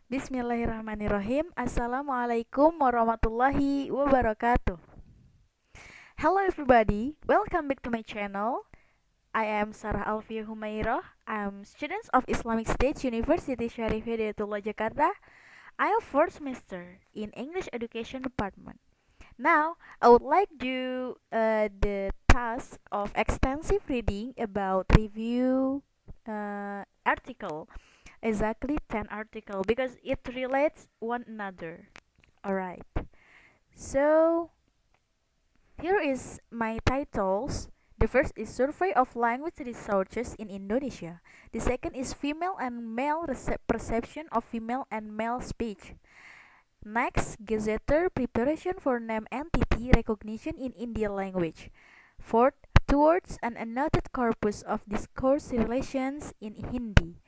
Bismillahirrahmanirrahim. Assalamualaikum warahmatullahi wabarakatuh. Hello everybody, welcome back to my channel. I am Sarah Alfiah Humairoh. I'm student of Islamic State University Syarif Hidayatullah Jakarta. I am fourth semester in English Education Department. Now, I would like to do the task of extensive reading about review article, exactly 10 article because it relates one another. Alright, so here is my titles. The first is Survey of Language Researches in Indonesia. The second is Female and Male Perception of Female and Male Speech. Next, Gazetteer Preparation for Name Entity Recognition in Indian Language. Fourth, Towards an Annotated Corpus of Discourse Relations in Hindi.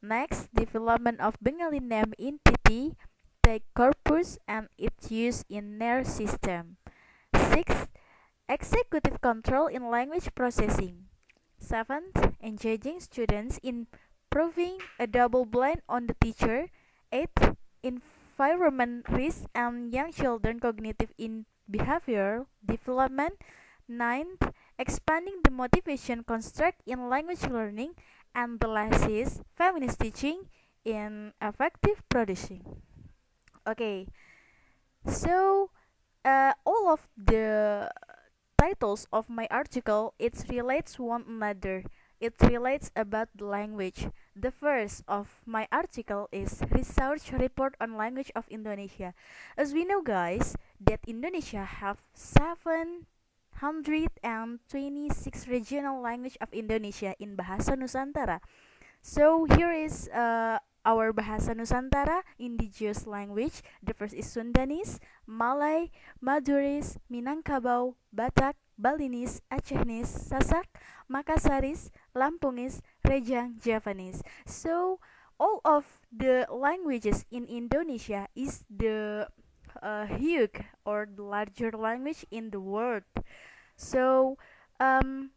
Next, Development of Bengali Name Entity Take Corpus and its use in NER system. Sixth, Executive Control in Language Processing. Seventh, Engaging students in proving a double blind on the teacher. Eighth, Environment risk and young children cognitive in behavioral development. Ninth, expanding the motivation construct in language learning. And the last is feminist teaching in effective producing. Okay, so all of the titles of my article it relates one another. It relates about the language. The first of my article is research report on language of Indonesia. As we know guys that Indonesia have 726 regional language of Indonesia in Bahasa Nusantara. So here is our Bahasa Nusantara indigenous language. The first is Sundanese, Malay, Maduris, Minangkabau, Batak, Balinese, Acehese, Sasak, Makassaris, Lampungese, Rejang, Javanese. So all of the languages in Indonesia is the huge or the larger language in the world. So um,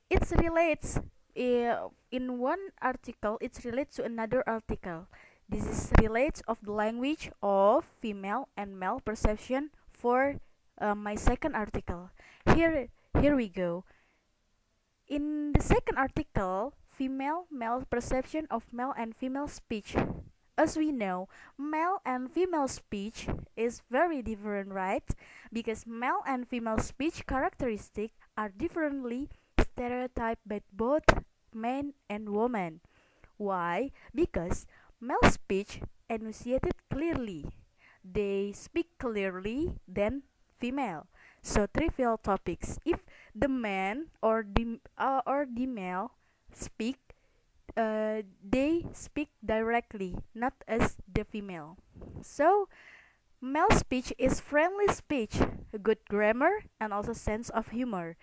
it relates in one article it relates to another article. This is relates of the language of female and male perception for my second article. Here we go. In the second article, female male perception of male and female speech. As we know, male and female speech is very different, right? Because male and female speech characteristics are differently stereotyped by both men and women. Why? Because male speech enunciated clearly. They speak clearly than female. So trivial topics. If the man or the male speak, they speak directly, not as the female. So male speech is friendly speech, good grammar, and also sense of humor.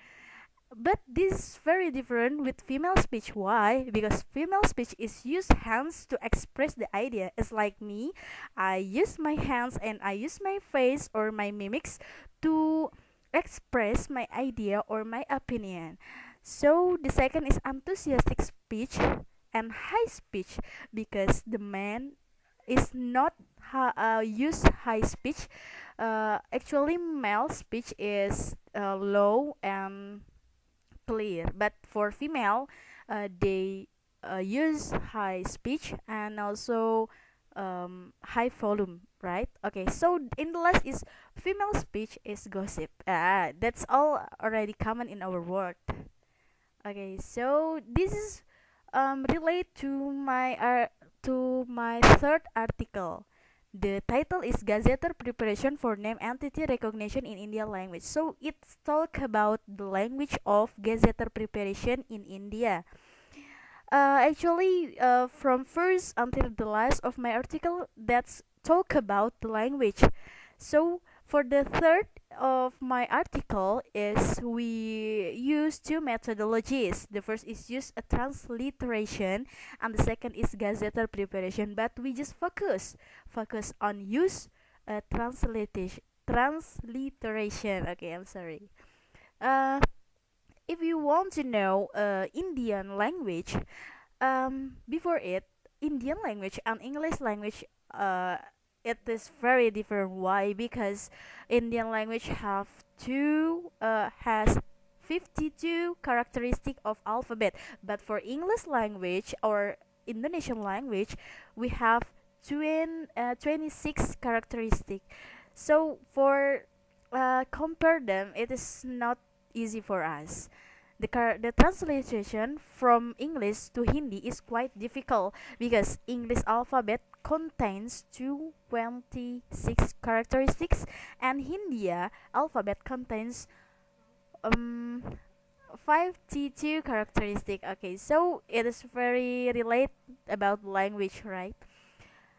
But this is very different with female speech. Why? Because female speech is use hands to express the idea. It's like me. I use my hands and I use my face or my mimics to express my idea or my opinion. So the second is enthusiastic speech and high speech because the man is not use high speech. Actually, male speech is low and clear, but for female they use high speech and also high volume, right? Okay, so in the last is female speech is gossip. That's all already common in our world. Okay, so this is relate to my third article. The title is Gazetteer Preparation for Name Entity Recognition in Indian Language. So it's talk about the language of Gazetteer preparation in India. Actually, from first until the last of my article, that's talk about the language. So for the third of my article is we use two methodologies. The first is use a transliteration and the second is gazetteer preparation. But we just focus on use a transliteration. Okay, I'm sorry. Uh, if you want to know Indian language, before it Indian language and English language, uh, it is very different. Why? Because Indian language has 52 characteristic of alphabet, but for English language or Indonesian language, we have 26 characteristic. So for compare them, it is not easy for us. The translation from English to Hindi is quite difficult because English alphabet contains 226 characteristics and Hindi alphabet contains um 52 characteristic. Okay, so it is very relate about language, right?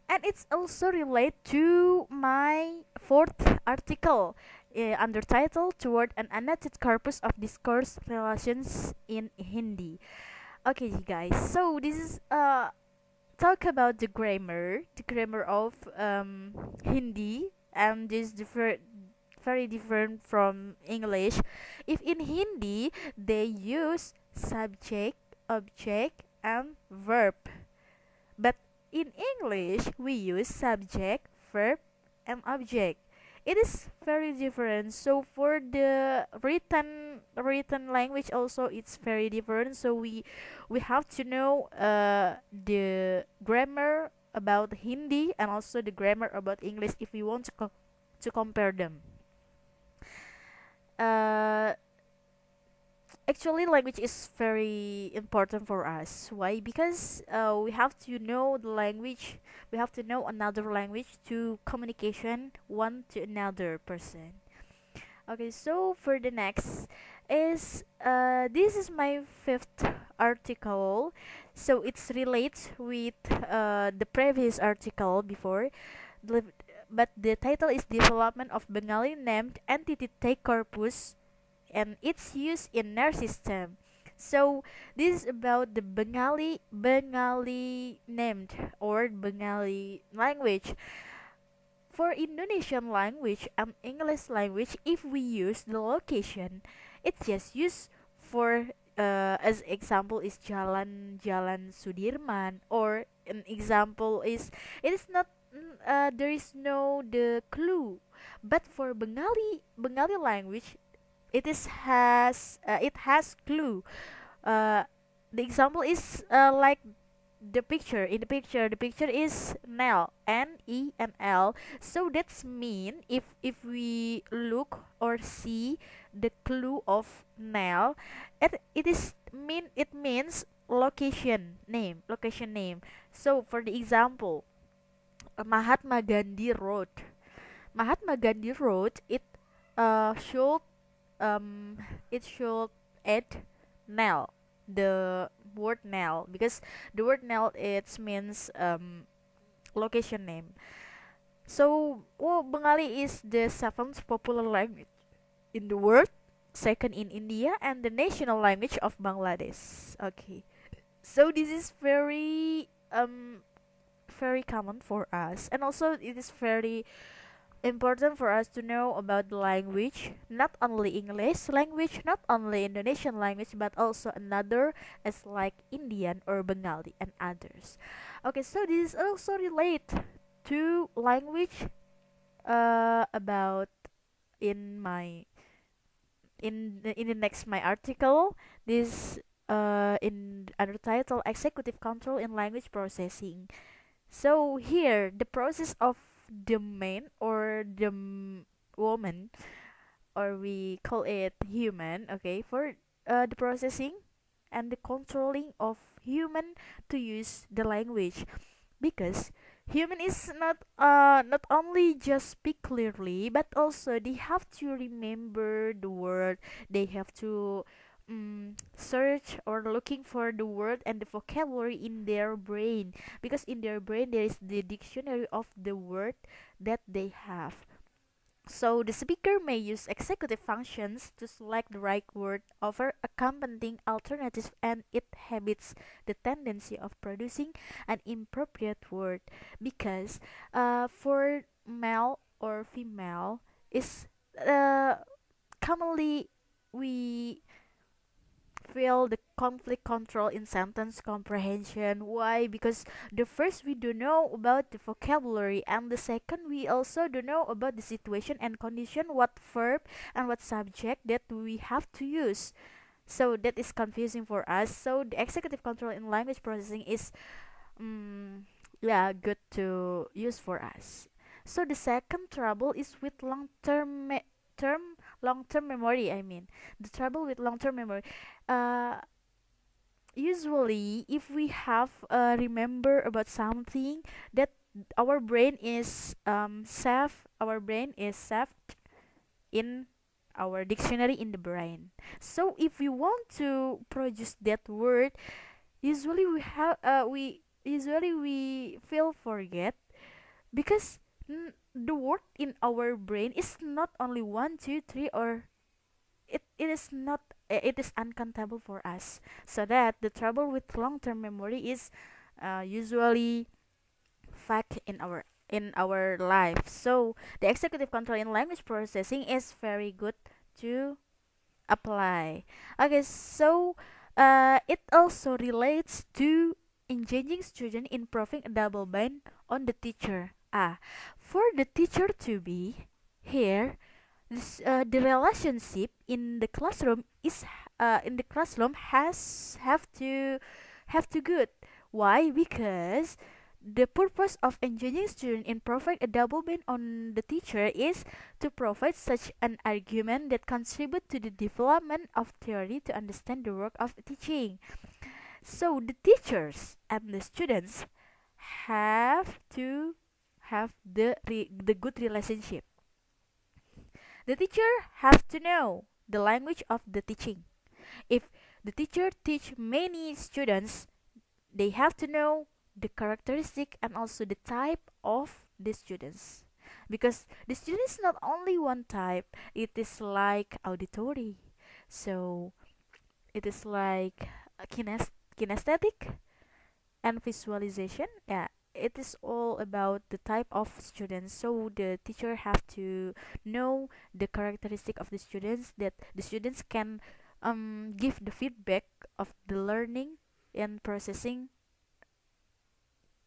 And it's also relate to my fourth article under title toward an annexed corpus of discourse relations in Hindi. Okay, you guys, so this is talk about the grammar of Hindi, and this differ very different from English. If in Hindi they use subject, object, and verb, but in English, we use subject, verb, and object. It is very different. So for the written language also it's very different. So we have to know the grammar about Hindi and also the grammar about English if we want to compare them. Uh, Actually, language is very important for us. Why? Because we have to know the language. We have to know another language to communication one to another person. Okay, so for the next is this is my fifth article. So it's relates with the previous article before, the- but the title is Development of Bengali Named Entity Take Corpus and its use in nerve system. So this is about the Bengali named or Bengali language. For Indonesian language and English language, if we use the location, it's just used for as example is Jalan Sudirman, or an example is it is not there is no the clue. But for Bengali language, it has clue. uh, the example is like the picture is Nell, Nel. So that's mean if we look or see the clue of Nell, it means location name. So for the example, Mahatma Gandhi Road. Mahatma Gandhi Road, should um it should add Nell, the word Nell, because the word Nell it means location name. So Bengali is the seventh popular language in the world, second in India, and the national language of Bangladesh. Okay, so this is very common for us, and also it is very important for us to know about the language, not only English language, not only Indonesian language, but also another as like Indian or Bengali and others. Okay, so this is also relate to language about in my in the next my article. This in under title executive control in language processing. So here, the process of the man or the woman, or we call it human, okay, for the processing and the controlling of human to use the language, because human is not only just speak clearly, but also they have to remember the word. They have to search or looking for the word and the vocabulary in their brain, because in their brain there is the dictionary of the word that they have. So the speaker may use executive functions to select the right word over accompanying alternatives, and it habits the tendency of producing an inappropriate word, because for male or female is commonly we feel the conflict control in sentence comprehension. Why? Because the first we don't know about the vocabulary, and the second we also don't know about the situation and condition, what verb and what subject that we have to use. So that is confusing for us. So the executive control in language processing is mm, yeah, good to use for us. So the second trouble is with long-term memory. I mean, the trouble with long-term memory. Uh, Usually, if we have remember about something that our brain is saved in our dictionary in the brain. So if we want to produce that word, we feel forget because the word in our brain is not only one, two, three, or it is not it is uncountable for us. So that the trouble with long-term memory is usually fact in our life. So the executive control in language processing is very good to apply. Okay, so it also relates to engaging student in proving a double bind on the teacher. For the teacher to be here, the relationship in the classroom has have to good. Why? Because the purpose of engaging student in provide a double bind on the teacher is to provide such an argument that contribute to the development of theory to understand the work of teaching. So the teachers and the students have to have the good relationship. The teacher have to know the language of the teaching. If the teacher teach many students, they have to know the characteristic and also the type of the students. Because the student is not only one type, it is like auditory. So it is like kinesthetic and visualization. Yeah, it is all about the type of students. So the teacher have to know the characteristic of the students that the students can give the feedback of the learning and processing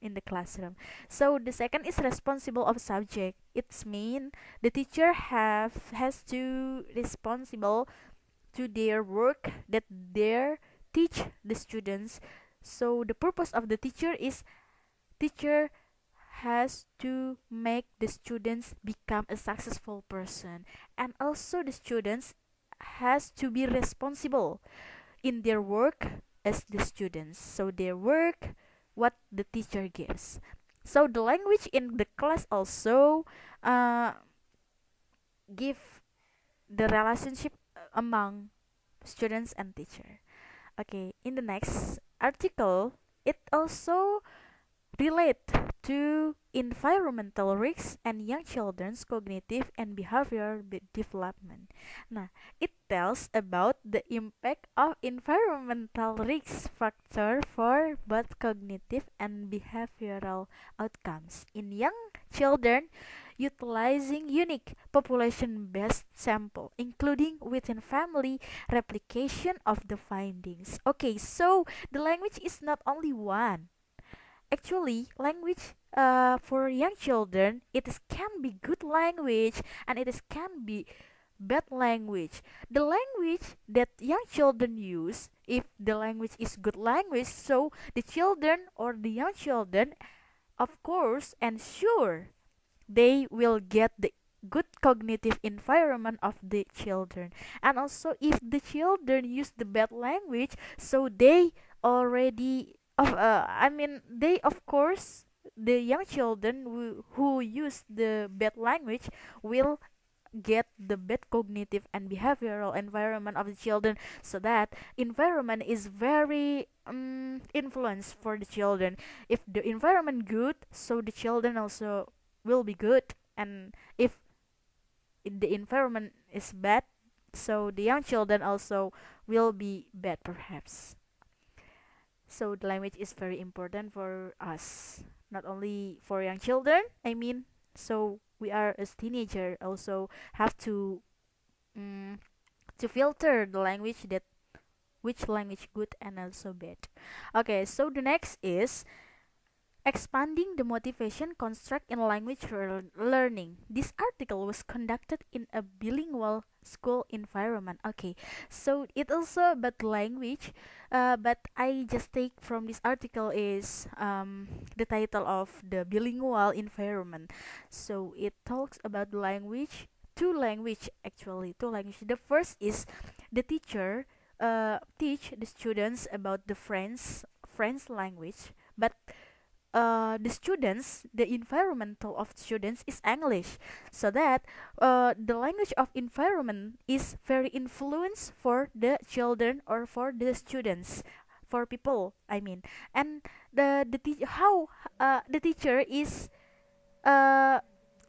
in the classroom. So the second is responsible of subject. It's mean the teacher has to responsible to their work that they teach the students. So the purpose of the teacher is teacher has to make the students become a successful person, and also the students has to be responsible in their work as the students. So their work what the teacher gives. So the language in the class also uh, give the relationship among students and teacher. Okay, in the next article, it also relate to environmental risks and young children's cognitive and behavioral development. Nah, it tells about the impact of environmental risk factor for both cognitive and behavioral outcomes in young children utilizing unique population-based sample including within family replication of the findings. Okay, so the language is not only one. Actually, language for young children it is can be good language and it is can be bad language. The language that young children use, if the language is good language, so the children or the young children, of course and sure, they will get the good cognitive environment of the children. And also if the children use the bad language, so they already of I mean they of course the young children who use the bad language will get the bad cognitive and behavioral environment of the children. So that environment is very influence for the children. If the environment good, so the children also will be good, and if the environment is bad, so the young children also will be bad perhaps. So the language is very important for us, not only for young children. I mean, so we are as teenager also have mm, to filter the language that which language good and also bad. Okay, so the next is expanding the motivation construct in language learning. This article was conducted in a bilingual school environment. Okay, so it also about language, but I just take from this article is the title of the bilingual environment. So it talks about language, two language. The first is the teacher teach the students about the French language, but the environmental of students is English, so that the language of environment is very influence for the children or for the students, for people. I mean, and how the teacher is uh,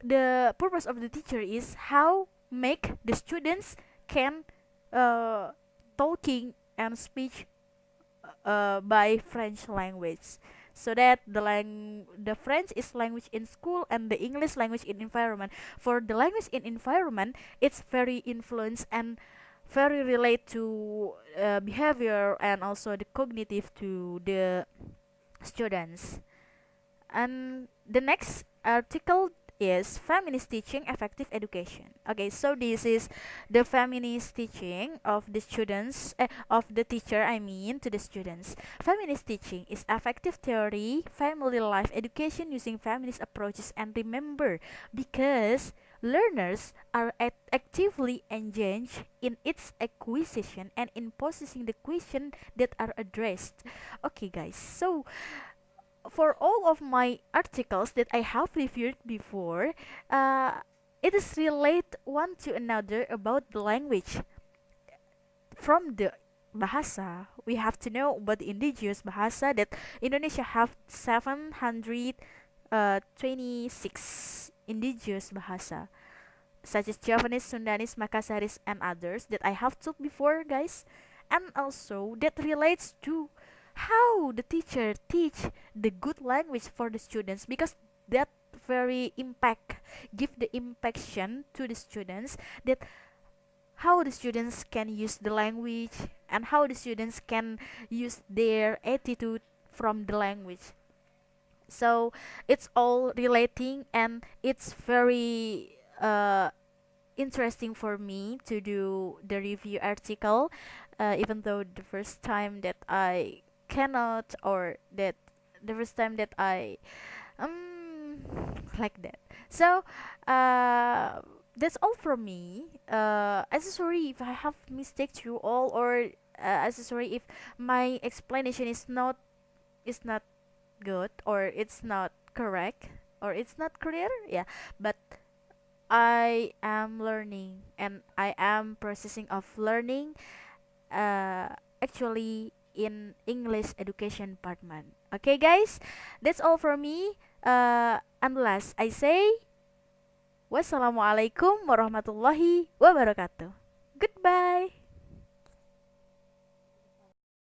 the purpose of the teacher is how make the students can uh, talking and speech by French language, so that the French is language in school and the English language in environment. For the language in environment, it's very influence and very relate to behavior and also the cognitive to the students. And the next article is feminist teaching effective education. Okay, so this is the feminist teaching of the students, of the teacher, I mean, to the students. Feminist teaching is effective theory, family life education using feminist approaches. And remember, because learners are actively engaged in its acquisition and in processing the question that are addressed. Okay, guys, so for all of my articles that I have reviewed before, it is relate one to another about the language. From the bahasa, we have to know about the indigenous bahasa that Indonesia have 726 indigenous bahasa, such as Javanese, Sundanese, Makassaris, and others that I have told before, guys. And also that relates to how the teacher teach the good language for the students, because that very impact give the impaction to the students, that how the students can use the language and how the students can use their attitude from the language. So it's all relating, and it's very interesting for me to do the review article, even though the first time that I cannot, or that the first time that I um like that. So that's all from me. I'm so sorry if I have mistakes you all, or I'm so sorry if my explanation is not good, or it's not correct, or it's not clear. Yeah, but I am learning and I am processing of learning, actually in English education department. Okay, guys, that's all for me. Unless I say wassalamualaikum warahmatullahi wabarakatuh. Goodbye.